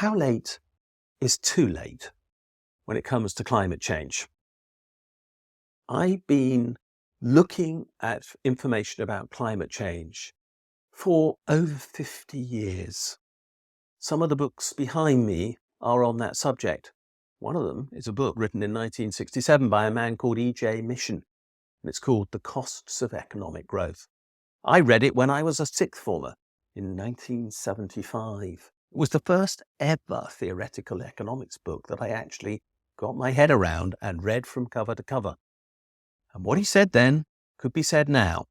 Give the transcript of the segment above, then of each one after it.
How late is too late when it comes to climate change? I've been looking at information about climate change for over 50 years. Some of the books behind me are on that subject. One of them is a book written in 1967 by a man called E.J. Mission, and it's called The Costs of Economic Growth. I read it when I was a sixth former in 1975. It was the first ever theoretical economics book that I actually got my head around and read from cover to cover. And what he said then could be said now,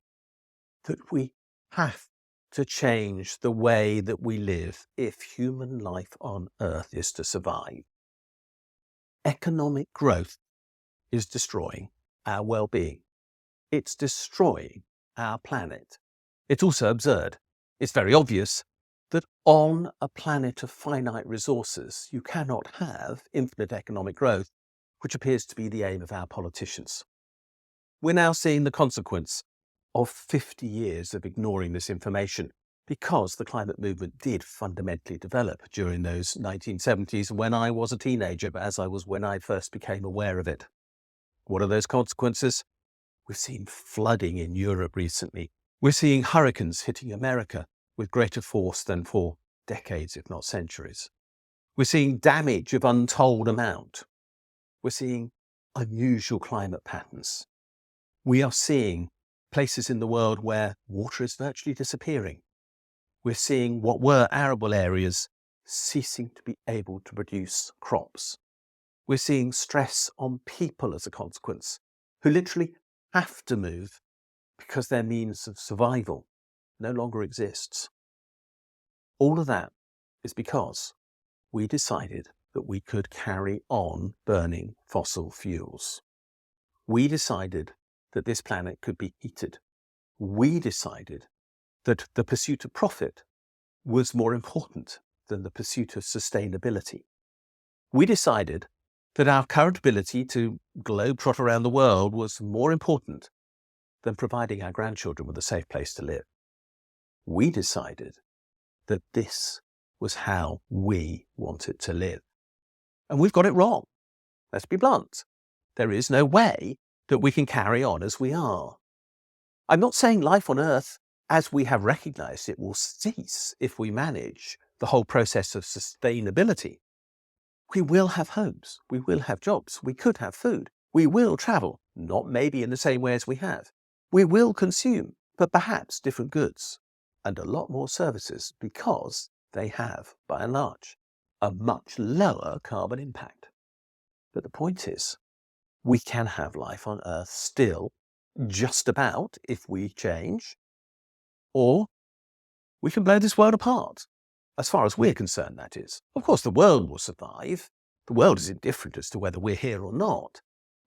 that we have to change the way that we live if human life on Earth is to survive. Economic growth is destroying our well-being. It's destroying our planet. It's also absurd. It's very obvious that on a planet of finite resources, you cannot have infinite economic growth, which appears to be the aim of our politicians. We're now seeing the consequence of 50 years of ignoring this information, because the climate movement did fundamentally develop during those 1970s when I was a teenager, as I was when I first became aware of it. What are those consequences? We've seen flooding in Europe recently. We're seeing hurricanes hitting America with greater force than for decades, if not centuries. We're seeing damage of untold amount. We're seeing unusual climate patterns. We are seeing places in the world where water is virtually disappearing. We're seeing what were arable areas ceasing to be able to produce crops. We're seeing stress on people as a consequence, who literally have to move because their means of survival no longer exists. All of that is because we decided that we could carry on burning fossil fuels. We decided that this planet could be heated. We decided that the pursuit of profit was more important than the pursuit of sustainability. We decided that our current ability to globe-trot around the world was more important than providing our grandchildren with a safe place to live. We decided that this was how we wanted to live. And we've got it wrong. Let's be blunt. There is no way that we can carry on as we are. I'm not saying life on Earth, as we have recognized it, will cease if we manage the whole process of sustainability. We will have homes, we will have jobs, we could have food, we will travel, not maybe in the same way as we have. We will consume, but perhaps different goods and a lot more services, because they have, by and large, a much lower carbon impact. But the point is, we can have life on Earth still, just about, if we change, or we can blow this world apart. As far as we're concerned, that is. Of course, the world will survive. The world is indifferent as to whether we're here or not.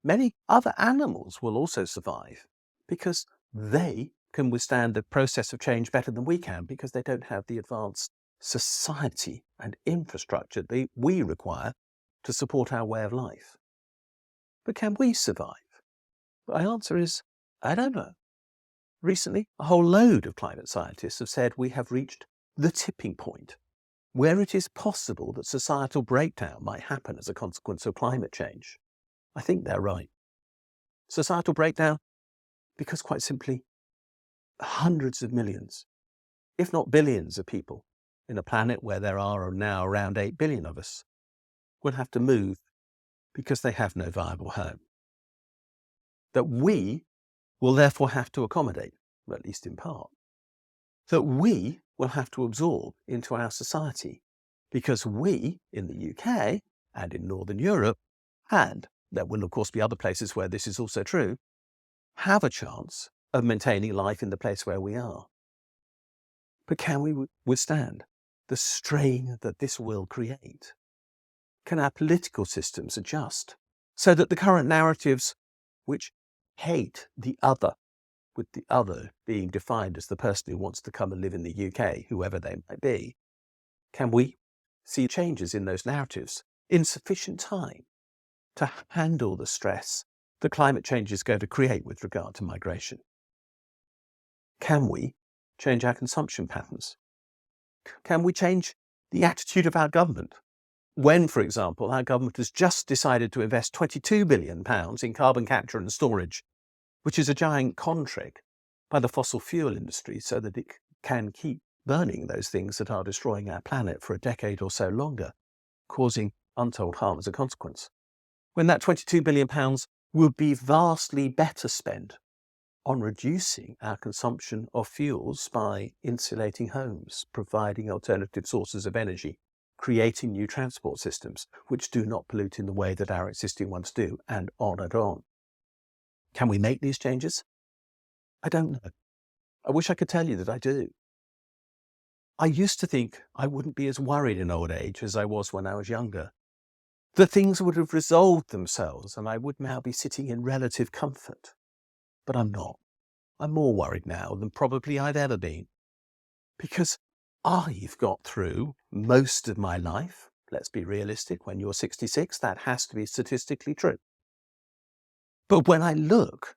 Many other animals will also survive because they can withstand the process of change better than we can, because they don't have the advanced society and infrastructure that we require to support our way of life. But can we survive? My answer is, I don't know. Recently, a whole load of climate scientists have said we have reached the tipping point where it is possible that societal breakdown might happen as a consequence of climate change. I think they're right. Societal breakdown because, quite simply, hundreds of millions, if not billions of people in a planet where there are now around 8 billion of us will have to move because they have no viable home. That we will therefore have to accommodate, or at least in part. That we will have to absorb into our society, because we, in the UK and in Northern Europe, and there will of course be other places where this is also true, have a chance of maintaining life in the place where we are. But can we withstand the strain that this will create? Can our political systems adjust so that the current narratives which hate the other, with the other being defined as the person who wants to come and live in the UK, whoever they might be, can we see changes in those narratives in sufficient time to handle the stress that climate change is going to create with regard to migration? Can we change our consumption patterns? Can we change the attitude of our government when, for example, our government has just decided to invest £22 billion in carbon capture and storage, which is a giant con trick by the fossil fuel industry so that it can keep burning those things that are destroying our planet for a decade or so longer, causing untold harm as a consequence, when that £22 billion would be vastly better spent on reducing our consumption of fuels by insulating homes, providing alternative sources of energy, creating new transport systems which do not pollute in the way that our existing ones do, and on and on. Can we make these changes? I don't know. I wish I could tell you that I do. I used to think I wouldn't be as worried in old age as I was when I was younger, that things would have resolved themselves and I would now be sitting in relative comfort. But I'm not. I'm more worried now than probably I'd ever been. Because I've got through most of my life. Let's be realistic, when you're 66, that has to be statistically true. But when I look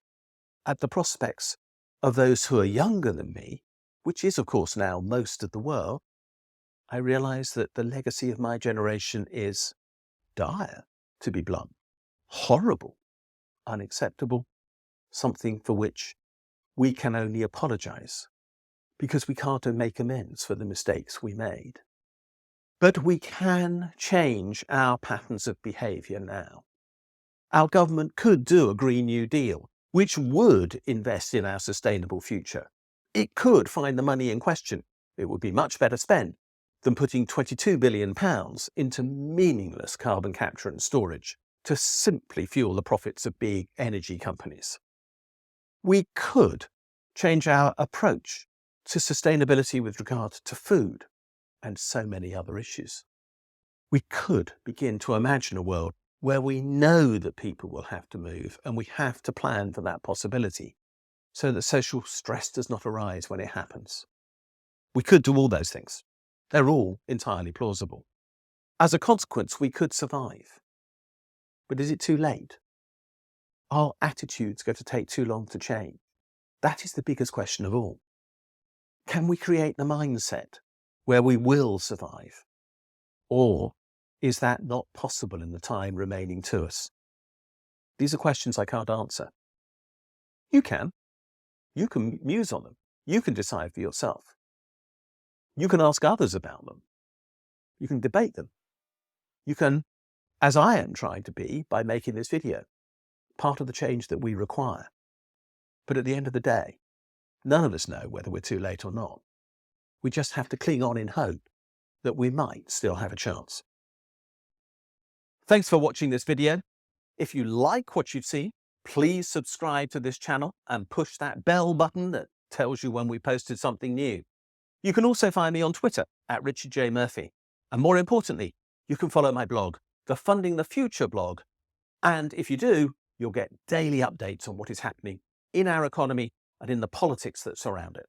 at the prospects of those who are younger than me, which is of course now most of the world, I realise that the legacy of my generation is dire, to be blunt, horrible, unacceptable, something for which we can only apologise, because we can't make amends for the mistakes we made. But we can change our patterns of behaviour now. Our government could do a Green New Deal, which would invest in our sustainable future. It could find the money in question. It would be much better spent than putting £22 billion into meaningless carbon capture and storage to simply fuel the profits of big energy companies. We could change our approach to sustainability with regard to food and so many other issues. We could begin to imagine a world where we know that people will have to move and we have to plan for that possibility so that social stress does not arise when it happens. We could do all those things. They're all entirely plausible. As a consequence, we could survive. But is it too late? Are attitudes going to take too long to change? That is the biggest question of all. Can we create the mindset where we will survive? Or is that not possible in the time remaining to us? These are questions I can't answer. You can. You can muse on them. You can decide for yourself. You can ask others about them. You can debate them. You can, as I am trying to be by making this video, part of the change that we require. But at the end of the day, none of us know whether we're too late or not. We just have to cling on in hope that we might still have a chance. Thanks for watching this video. If you like what you've seen, please subscribe to this channel and push that bell button that tells you when we posted something new. You can also find me on Twitter at Richard J. Murphy. And more importantly, you can follow my blog, the Funding the Future blog. And if you do, you'll get daily updates on what is happening in our economy and in the politics that surround it.